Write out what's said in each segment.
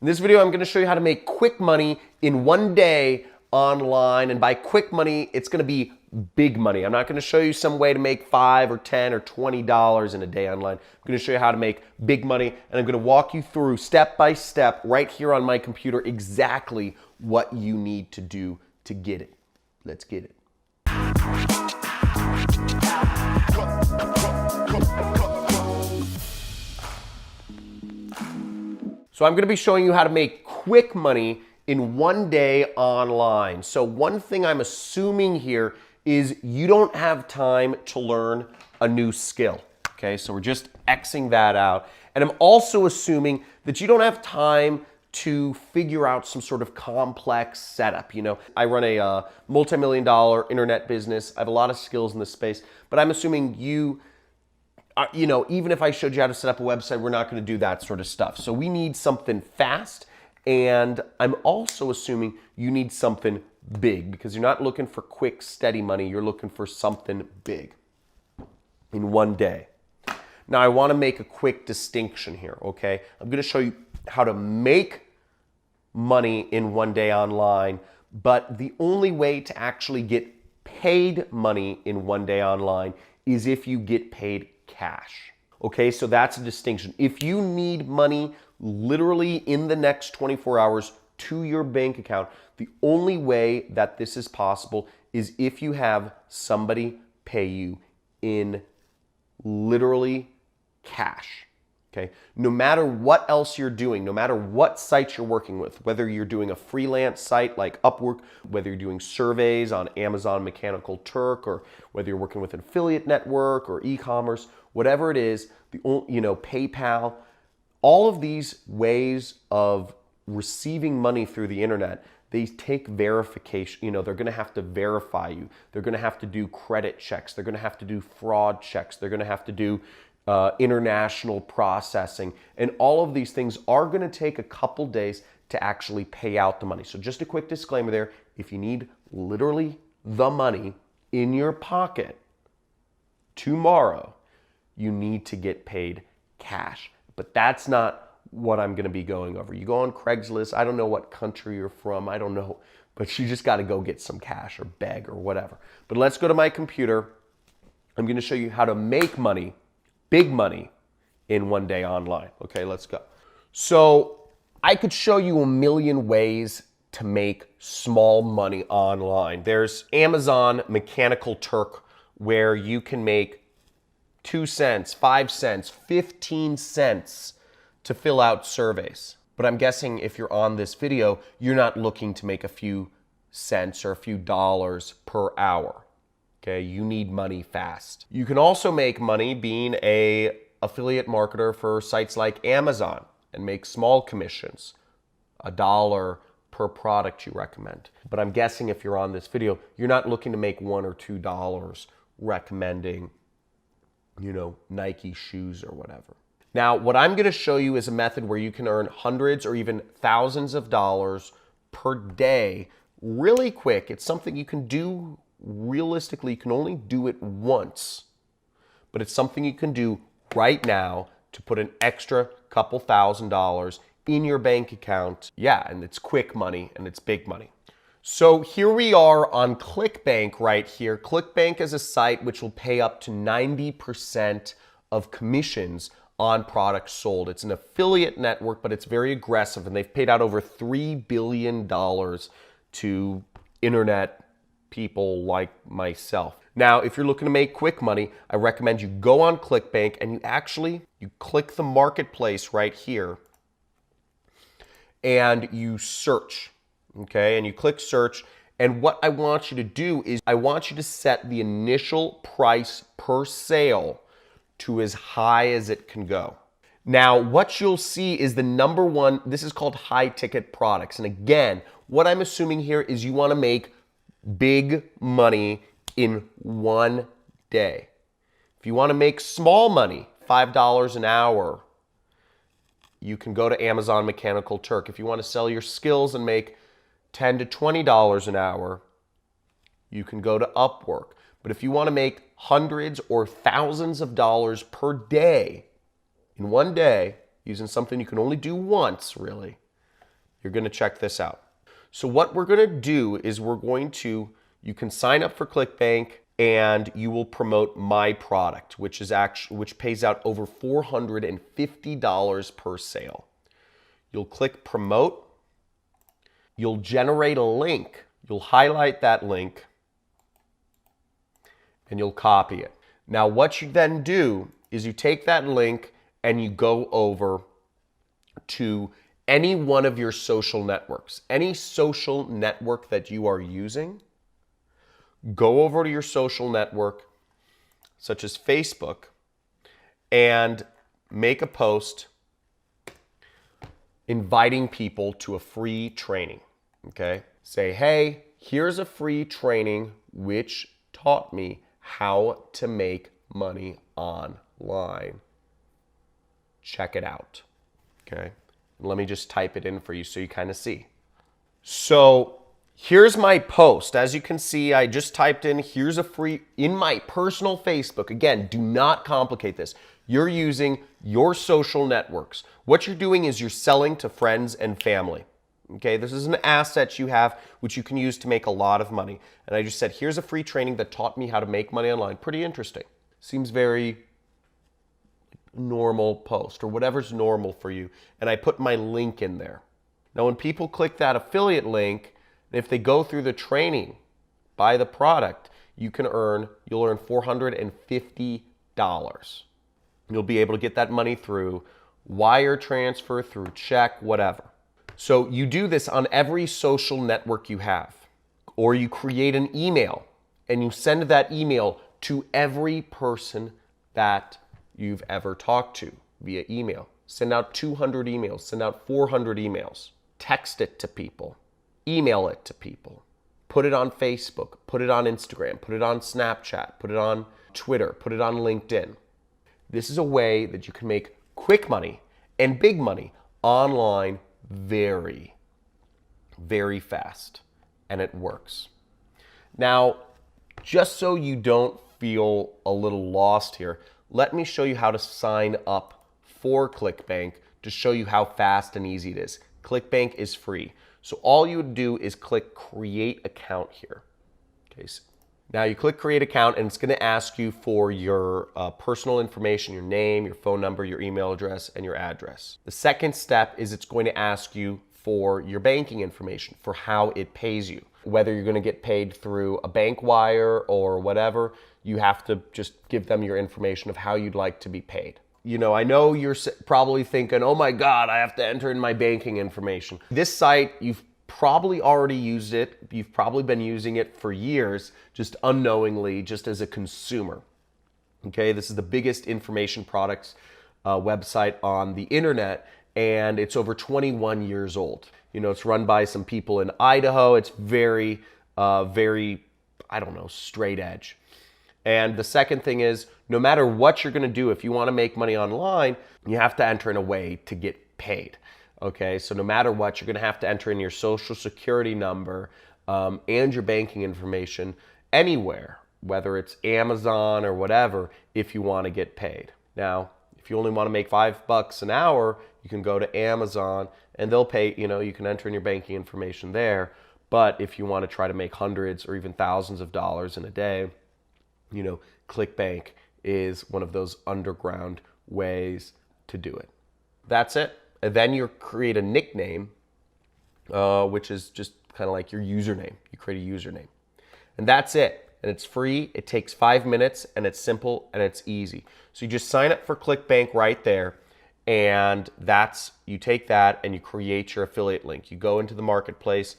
In this video, I'm going to show you how to make quick money in one day online. And by quick money, it's going to be big money. I'm not going to show you some way to make $5 or $10 or $20 in a day online. I'm going to show you how to make big money, and I'm going to walk you through step by step right here on my computer exactly what you need to do to get it. Let's get it. So I'm going to be showing you how to make quick money in one day online. So one thing I'm assuming here is you don't have time to learn a new skill. Okay, so we're just Xing that out. And I'm also assuming that you don't have time to figure out some sort of complex setup. You know, I run a multi-million-dollar internet business. I have a lot of skills in this space, but I'm assuming you know, even if I showed you how to set up a website, we're not going to do that sort of stuff. So we need something fast, and I'm also assuming you need something big because you're not looking for quick, steady money. You're looking for something big in one day. Now, I want to make a quick distinction here, okay? I'm going to show you how to make money in one day online, but the only way to actually get paid money in one day online is if you get paid cash. Okay, so that's a distinction. If you need money literally in the next 24 hours to your bank account, the only way that this is possible is if you have somebody pay you in literally cash. Okay, no matter what else you're doing, no matter what sites you're working with, whether you're doing a freelance site like Upwork, whether you're doing surveys on Amazon Mechanical Turk, or whether you're working with an affiliate network or e-commerce, whatever it is, PayPal, all of these ways of receiving money through the internet, they take verification. They're going to have to verify you. They're going to have to do credit checks. They're going to have to do fraud checks. They're going to have to do international processing, and all of these things are going to take a couple days to actually pay out the money. So just a quick disclaimer there, if you need literally the money in your pocket tomorrow, you need to get paid cash. But that's not what I'm going to be going over. You go on Craigslist, I don't know what country you're from, I don't know, but you just got to go get some cash or beg or whatever. But let's go to my computer. I'm going to show you how to make money, big money, in one day online. Okay, let's go. So I could show you a million ways to make small money online. There's Amazon Mechanical Turk, where you can make 2 cents, 5 cents, 15 cents to fill out surveys. But I'm guessing if you're on this video, you're not looking to make a few cents or a few dollars per hour. Okay, you need money fast. You can also make money being an affiliate marketer for sites like Amazon and make small commissions, $1 per product you recommend. But I'm guessing if you're on this video, you're not looking to make $1 or $2 recommending, Nike shoes or whatever. Now, what I'm going to show you is a method where you can earn hundreds or even thousands of dollars per day really quick. It's something you can do. Realistically, you can only do it once, but it's something you can do right now to put an extra couple $1,000s in your bank account. Yeah, and it's quick money and it's big money. So here we are on ClickBank right here. ClickBank is a site which will pay up to 90% of commissions on products sold. It's an affiliate network, but it's very aggressive, and they've paid out over $3 billion to internet people like myself. Now, if you're looking to make quick money, I recommend you go on ClickBank and you click the marketplace right here and you search, okay? And you click search, and what I want you to do is I want you to set the initial price per sale to as high as it can go. Now, what you'll see is the number one, this is called high ticket products. And again, what I'm assuming here is you want to make big money in one day. If you want to make small money, $5 an hour, you can go to Amazon Mechanical Turk. If you want to sell your skills and make $10 to $20 an hour, you can go to Upwork. But if you want to make hundreds or thousands of dollars per day, in one day, using something you can only do once, really, You're going to check this out. So what we're going to do is you can sign up for ClickBank and you will promote my product, which pays out over $450 per sale. You'll click promote. You'll generate a link. You'll highlight that link and you'll copy it. Now what you then do is you take that link and you go over to any one of your social networks. Any social network that you are using, go over to your social network, such as Facebook, and make a post inviting people to a free training, okay? Say, hey, here's a free training which taught me how to make money online. Check it out, okay? Let me just type it in for you so you kind of see. So here's my post. As you can see, I just typed in, here's a free, in my personal Facebook. Again, do not complicate this. You're using your social networks. What you're doing is you're selling to friends and family. Okay, this is an asset you have which you can use to make a lot of money. And I just said, here's a free training that taught me how to make money online. Pretty interesting. Seems very normal post or whatever's normal for you. And I put my link in there. Now, when people click that affiliate link, if they go through the training, buy the product, you'll earn $450. You'll be able to get that money through wire transfer, through check, whatever. So you do this on every social network you have, or you create an email and you send that email to every person that you've ever talked to via email. Send out 200 emails, send out 400 emails, text it to people, email it to people, put it on Facebook, put it on Instagram, put it on Snapchat, put it on Twitter, put it on LinkedIn. This is a way that you can make quick money and big money online very, very fast, and it works. Now, just so you don't feel a little lost here, let me show you how to sign up for ClickBank to show you how fast and easy it is. ClickBank is free. So all you would do is click create account here. Okay, so now you click create account and it's going to ask you for your personal information, your name, your phone number, your email address, and your address. The second step is it's going to ask you for your banking information, for how it pays you. Whether you're going to get paid through a bank wire or whatever, you have to just give them your information of how you'd like to be paid. You know, I know you're probably thinking, oh my God, I have to enter in my banking information. This site, you've probably already used it. You've probably been using it for years, just unknowingly, just as a consumer. Okay, this is the biggest information products website on the internet, and it's over 21 years old. You know, it's run by some people in Idaho. It's very, I don't know, straight edge. And the second thing is, no matter what you're going to do, if you want to make money online, you have to enter in a way to get paid. Okay, so no matter what, you're going to have to enter in your social security number and your banking information anywhere, whether it's Amazon or whatever, if you want to get paid. Now, if you only want to make $5 an hour, you can go to Amazon and they'll pay, you know, you can enter in your banking information there. But if you want to try to make hundreds or even thousands of dollars in a day, you know, ClickBank is one of those underground ways to do it. That's it. And then you create a nickname, which is just kind of like your username. You create a username. And that's it. And it's free. It takes 5 minutes and it's simple and it's easy. So you just sign up for ClickBank right there. And you take that and you create your affiliate link. You go into the marketplace,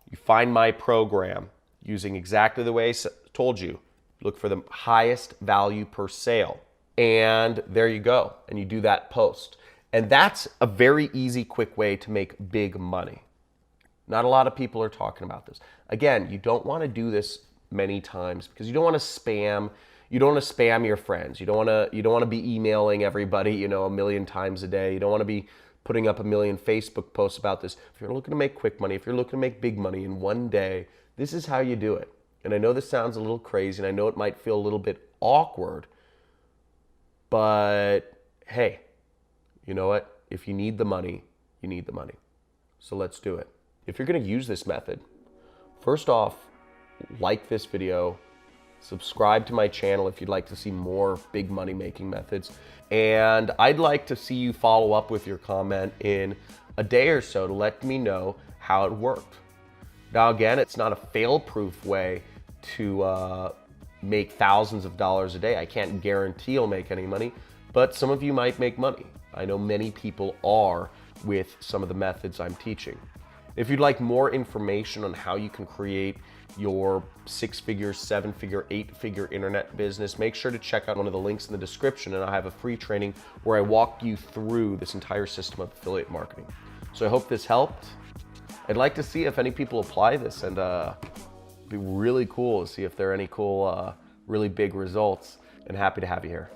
you find my program using exactly the way I told you. Look for the highest value per sale. And there you go. And you do that post. And that's a very easy, quick way to make big money. Not a lot of people are talking about this. Again, you don't want to do this many times because you don't want to spam. You don't want to spam your friends. You don't want to be emailing everybody, you know, 1,000,000 times a day. You don't want to be putting up 1,000,000 Facebook posts about this. If you're looking to make quick money, if you're looking to make big money in one day, this is how you do it. And I know this sounds a little crazy, and I know it might feel a little bit awkward, but hey, you know what? If you need the money, you need the money. So let's do it. If you're gonna use this method, first off, like this video, subscribe to my channel if you'd like to see more big money making methods. And I'd like to see you follow up with your comment in a day or so to let me know how it worked. Now again, it's not a fail-proof way to make thousands of dollars a day. I can't guarantee you'll make any money, but some of you might make money. I know many people are with some of the methods I'm teaching. If you'd like more information on how you can create your 6-figure, 7-figure, 8-figure internet business, make sure to check out one of the links in the description, and I have a free training where I walk you through this entire system of affiliate marketing. So I hope this helped. I'd like to see if any people apply this, and it'd be really cool to see if there are any cool, really big results, and happy to have you here.